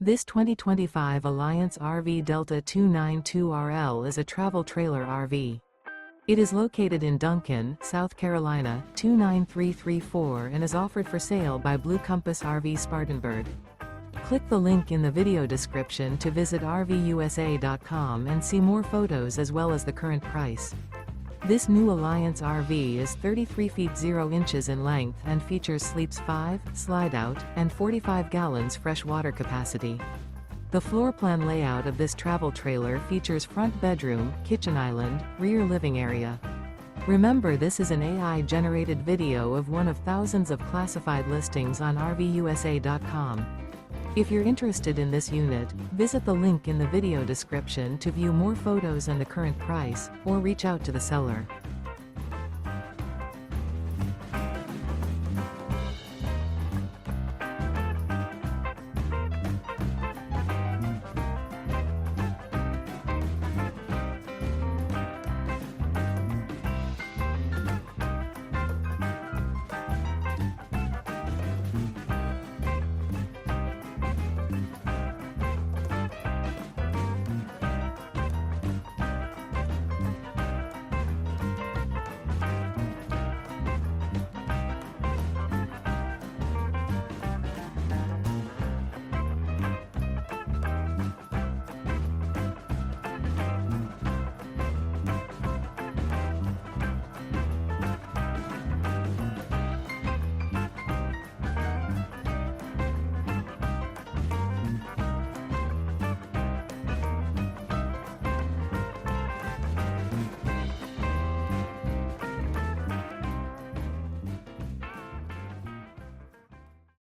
This 2025 Alliance RV Delta 292RL is a travel trailer RV. It is located in Duncan, South Carolina, 29334 and is offered for sale by Blue Compass RV Spartanburg. Click the link in the video description to visit RVUSA.com and see more photos as well as the current price. This new Alliance RV is 33 feet 0 inches in length and features sleeps 5, slide-out, and 45 gallons fresh water capacity. The floor plan layout of this travel trailer features front bedroom, kitchen island, rear living area. Remember, this is an AI-generated video of one of thousands of classified listings on RVUSA.com. If you're interested in this unit, visit the link in the video description to view more photos and the current price, or reach out to the seller.